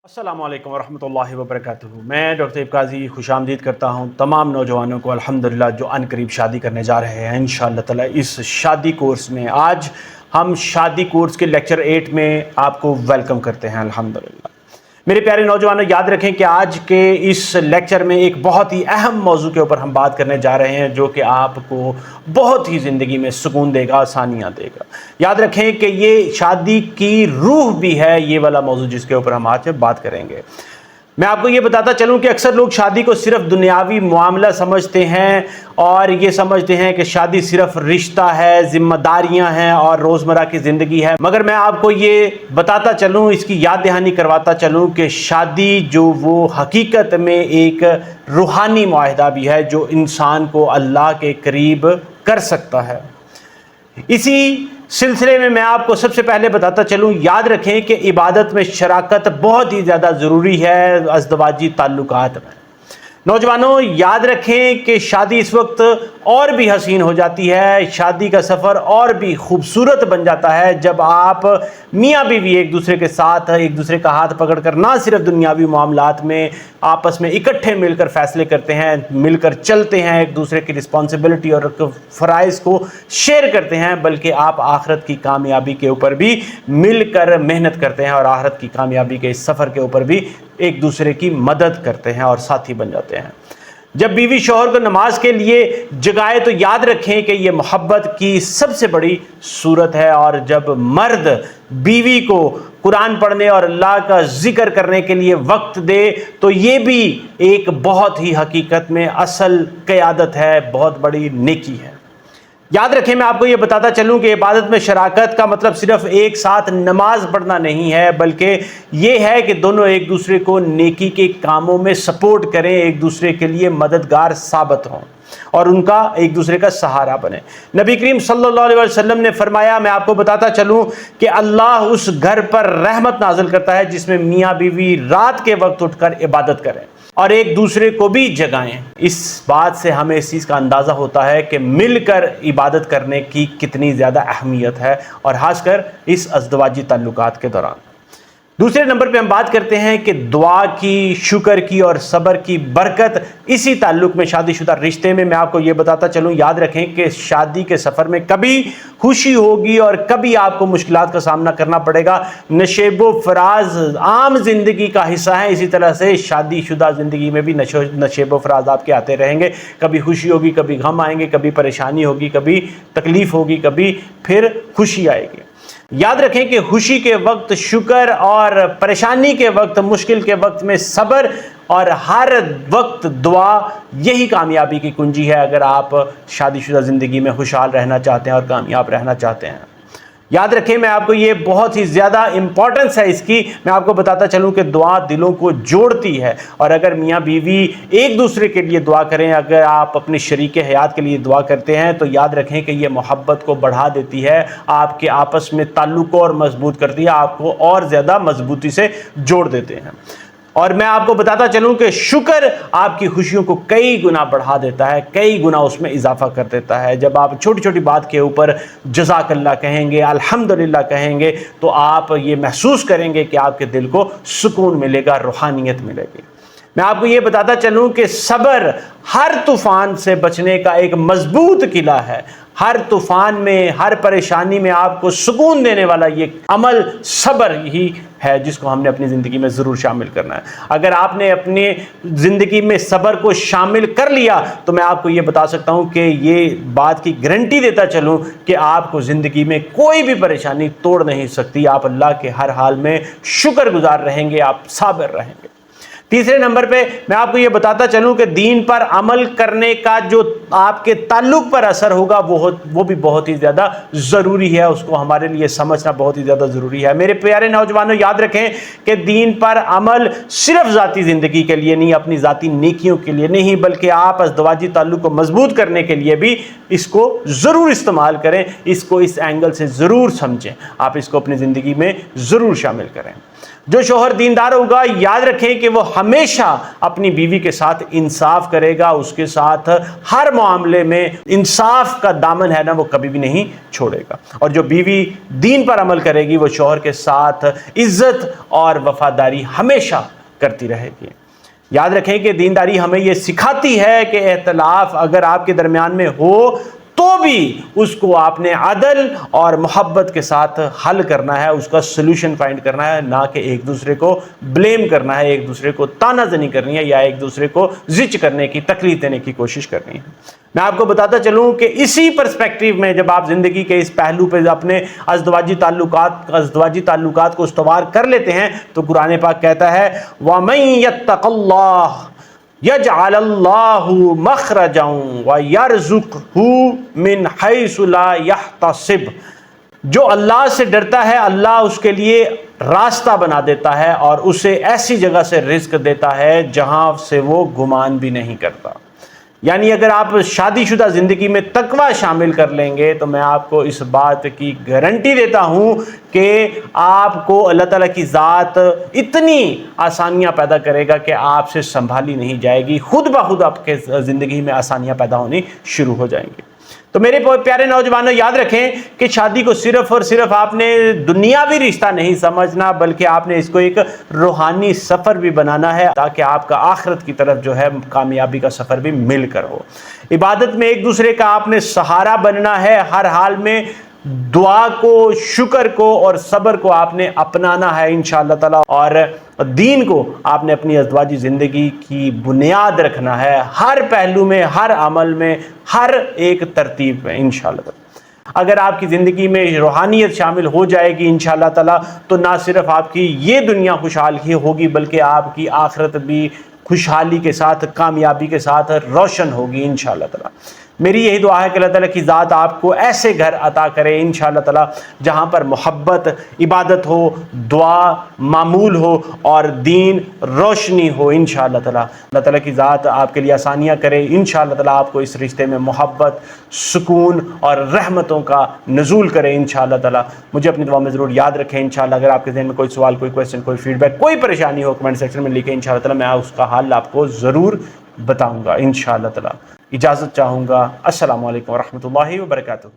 अस्सलामु अलैकुम वरहमतुल्लाहि वबरकातुहू। मैं डॉक्टर काजी खुशामदीद करता हूँ तमाम नौजवानों को अल्हम्दुलिल्लाह जो अनकरीब शादी करने जा रहे हैं इंशाअल्लाह ताला इस शादी कोर्स में। आज हम शादी कोर्स के लेक्चर 8 में आपको वेलकम करते हैं अल्हम्दुलिल्लाह। मेरे प्यारे नौजवानों, याद रखें कि आज के इस लेक्चर में एक बहुत ही अहम मौजू के ऊपर हम बात करने जा रहे हैं जो कि आपको बहुत ही ज़िंदगी में सुकून देगा, आसानियाँ देगा। याद रखें कि ये शादी की रूह भी है ये वाला मौजू जिसके ऊपर हम आज बात करेंगे। मैं आपको ये बताता चलूं कि अक्सर लोग शादी को सिर्फ दुनियावी मामला समझते हैं और ये समझते हैं कि शादी सिर्फ रिश्ता है, जिम्मेदारियां हैं और रोज़मर्रा की ज़िंदगी है। मगर मैं आपको ये बताता चलूं, इसकी याद दहानी करवाता चलूं कि शादी जो वो हकीकत में एक रूहानी मुआहदा भी है जो इंसान को अल्लाह के करीब कर सकता है। इसी सिलसिले में मैं आपको सबसे पहले बताता चलूं, याद रखें कि इबादत में शराकत बहुत ही ज़्यादा ज़रूरी है अज़दवाजी ताल्लुकात में। नौजवानों, याद रखें कि शादी इस वक्त और भी हसीन हो जाती है, शादी का सफ़र और भी खूबसूरत बन जाता है जब आप मियाँ बीवी एक दूसरे के साथ एक दूसरे का हाथ पकड़कर ना सिर्फ दुनियावी मामलात में आपस में इकट्ठे मिलकर फ़ैसले करते हैं, मिलकर चलते हैं, एक दूसरे की रिस्पॉन्सिबिलिटी और फ़राइज़ को शेयर करते हैं, बल्कि आप आखिरत की कामयाबी के ऊपर भी मिलकर मेहनत करते हैं और आखिरत की कामयाबी के इस सफ़र के ऊपर भी एक दूसरे की मदद करते हैं और साथी बन जाते हैं। जब बीवी शौहर को नमाज के लिए जगाए तो याद रखें कि ये मोहब्बत की सबसे बड़ी सूरत है, और जब मर्द बीवी को कुरान पढ़ने और अल्लाह का जिक्र करने के लिए वक्त दे तो ये भी एक बहुत ही हकीकत में असल क़यादत है, बहुत बड़ी नेकी है। याद रखें, मैं आपको ये बताता चलूं कि इबादत में शराकत का मतलब सिर्फ एक साथ नमाज पढ़ना नहीं है, बल्कि ये है कि दोनों एक दूसरे को नेकी के कामों में सपोर्ट करें, एक दूसरे के लिए मददगार साबित हों और उनका एक दूसरे का सहारा बने। नबी करीम सल्लल्लाहु अलैहि वसल्लम ने फरमाया, मैं आपको बताता चलूं कि अल्लाह उस घर पर रहमत नाजिल करता है जिसमें मियाँ बीवी रात के वक्त उठकर इबादत करें और एक दूसरे को भी जगाएं। इस बात से हमें इस चीज़ का अंदाज़ा होता है कि मिलकर इबादत करने की कितनी ज़्यादा अहमियत है, और ख़ासकर इस अज़दवाजी ताल्लुकात के दौरान। दूसरे नंबर पे हम बात करते हैं कि दुआ की, शुक्र की और सब्र की बरकत इसी ताल्लुक़ में शादीशुदा रिश्ते में। मैं आपको ये बताता चलूँ, याद रखें कि शादी के सफ़र में कभी खुशी होगी और कभी आपको मुश्किलात का सामना करना पड़ेगा। नशेबो फराज आम ज़िंदगी का हिस्सा है, इसी तरह से शादीशुदा ज़िंदगी में भी नशेबो फराज आपके आते रहेंगे। कभी खुशी होगी, कभी गम आएंगे, कभी परेशानी होगी, कभी तकलीफ़ होगी, कभी फिर खुशी आएगी। याद रखें कि खुशी के वक्त शुक्र और परेशानी के वक्त, मुश्किल के वक्त में सब्र और हर वक्त दुआ, यही कामयाबी की कुंजी है अगर आप शादीशुदा ज़िंदगी में खुशहाल रहना चाहते हैं और कामयाब रहना चाहते हैं। याद रखें, मैं आपको ये बहुत ही ज़्यादा इम्पॉर्टेंस है इसकी, मैं आपको बताता चलूं कि दुआ दिलों को जोड़ती है, और अगर मियाँ बीवी एक दूसरे के लिए दुआ करें, अगर आप अपने शरीके हयात के लिए दुआ करते हैं तो याद रखें कि ये मोहब्बत को बढ़ा देती है, आपके आपस में ताल्लुक़ और मजबूत करती है, आपको और ज़्यादा मजबूती से जोड़ देते हैं। और मैं आपको बताता चलूं कि शुक्र आपकी खुशियों को कई गुना बढ़ा देता है, कई गुना उसमें इजाफा कर देता है। जब आप छोटी छोटी बात के ऊपर जज़ाकल्लाह कहेंगे, अल्हम्दुलिल्लाह कहेंगे, तो आप ये महसूस करेंगे कि आपके दिल को सुकून मिलेगा, रूहानियत मिलेगी। मैं आपको ये बताता चलूं कि सब्र हर तूफ़ान से बचने का एक मजबूत किला है। हर तूफ़ान में, हर परेशानी में आपको सुकून देने वाला ये अमल सब्र ही है जिसको हमने अपनी ज़िंदगी में ज़रूर शामिल करना है। अगर आपने अपनी ज़िंदगी में सब्र को शामिल कर लिया तो मैं आपको ये बता सकता हूँ कि ये बात की गारंटी देता चलूँ कि आपको ज़िंदगी में कोई भी परेशानी तोड़ नहीं सकती। आप अल्लाह के हर हाल में शुक्रगुजार रहेंगे, आप साबिर रहेंगे। तीसरे नंबर पे मैं आपको ये बताता चलूं कि दीन पर अमल करने का जो आपके ताल्लुक़ पर असर होगा वो भी बहुत ही ज़्यादा ज़रूरी है, उसको हमारे लिए समझना बहुत ही ज़्यादा ज़रूरी है। मेरे प्यारे नौजवानों, याद रखें कि दीन पर अमल सिर्फ ज़ाती ज़िंदगी के लिए नहीं, अपनी ज़ाती नेकियों के लिए नहीं, बल्कि आप अज़दवाजी ताल्लुक़ को मजबूत करने के लिए भी इसको ज़रूर इस्तेमाल करें, इसको इस एंगल से ज़रूर समझें, आप इसको अपनी ज़िंदगी में ज़रूर शामिल करें। جو شوہر دیندار ہوگا یاد رکھیں کہ وہ ہمیشہ اپنی بیوی کے ساتھ انصاف کرے گا، اس کے ساتھ ہر معاملے میں انصاف کا دامن ہے نا وہ کبھی بھی نہیں چھوڑے گا، اور جو بیوی دین پر عمل کرے گی وہ شوہر کے ساتھ عزت اور وفاداری ہمیشہ کرتی رہے گی۔ یاد رکھیں کہ دینداری ہمیں یہ سکھاتی ہے کہ اختلاف اگر آپ کے درمیان میں ہو تو بھی اس کو آپ نے عدل اور محبت کے ساتھ حل کرنا ہے، اس کا سلوشن فائنڈ کرنا ہے، نہ کہ ایک دوسرے کو بلیم کرنا ہے، ایک دوسرے کو تانا زنی کرنی ہے یا ایک دوسرے کو زچ کرنے کی، تکلیف دینے کی کوشش کرنی ہے۔ میں آپ کو بتاتا چلوں کہ اسی پرسپیکٹیو میں جب آپ زندگی کے اس پہلو پہ اپنے ازدواجی تعلقات کو استوار کر لیتے ہیں تو قرآن پاک کہتا ہے وَمَن يَتَّقِ اللَّهَ يَجْعَلَ اللَّهُ مَخْرَجًا وَيَرْزُقْهُ مِنْ حَيْثُ لَا يَحْتَسِبُ، جو اللہ سے ڈرتا ہے اللہ اس کے لیے راستہ بنا دیتا ہے اور اسے ایسی جگہ سے رزق دیتا ہے جہاں سے وہ گمان بھی نہیں کرتا۔ یعنی اگر آپ شادی شدہ زندگی میں تقوی شامل کر لیں گے تو میں آپ کو اس بات کی گارنٹی دیتا ہوں کہ آپ کو اللہ تعالیٰ کی ذات اتنی آسانیاں پیدا کرے گا کہ آپ سے سنبھالی نہیں جائے گی، خود بخود آپ کے زندگی میں آسانیاں پیدا ہونی شروع ہو جائیں گی۔ تو میرے پیارے نوجوانوں یاد رکھیں کہ شادی کو صرف اور صرف آپ نے دنیاوی رشتہ نہیں سمجھنا، بلکہ آپ نے اس کو ایک روحانی سفر بھی بنانا ہے تاکہ آپ کا آخرت کی طرف جو ہے کامیابی کا سفر بھی مل کر ہو۔ عبادت میں ایک دوسرے کا آپ نے سہارا بننا ہے، ہر حال میں دعا کو، شکر کو اور صبر کو آپ نے اپنانا ہے انشاءاللہ تعالی، اور دین کو آپ نے اپنی ازدواجی زندگی کی بنیاد رکھنا ہے، ہر پہلو میں، ہر عمل میں، ہر ایک ترتیب میں انشاءاللہ تعالی۔ اگر آپ کی زندگی میں روحانیت شامل ہو جائے گی انشاءاللہ تعالی تو نہ صرف آپ کی یہ دنیا خوشحال ہی ہوگی بلکہ آپ کی آخرت بھی خوشحالی کے ساتھ، کامیابی کے ساتھ روشن ہوگی انشاءاللہ تعالی۔ میری یہی دعا ہے کہ اللہ تعالیٰ کی ذات آپ کو ایسے گھر عطا کرے انشاءاللہ تعالیٰ جہاں پر محبت، عبادت ہو، دعا معمول ہو اور دین روشنی ہو انشاءاللہ تعالیٰ۔ اللہ تعالیٰ کی ذات آپ کے لیے آسانیاں کرے انشاءاللہ تعالیٰ، آپ کو اس رشتے میں محبت، سکون اور رحمتوں کا نزول کرے انشاءاللہ تعالیٰ۔ مجھے اپنی دعا میں ضرور یاد رکھیں انشاءاللہ۔ اگر آپ کے ذہن میں کوئی سوال، کوئی کویسچن، کوئی فیڈ بیک، کوئی پریشانی ہو کمنٹ سیکشن میں لکھیں انشاءاللہ تعالیٰ، میں اس کا حل آپ کو ضرور بتاؤں گا انشاءاللہ تعالیٰ۔ اجازت چاہوں گا۔ السلام علیکم ورحمۃ اللہ وبرکاتہ۔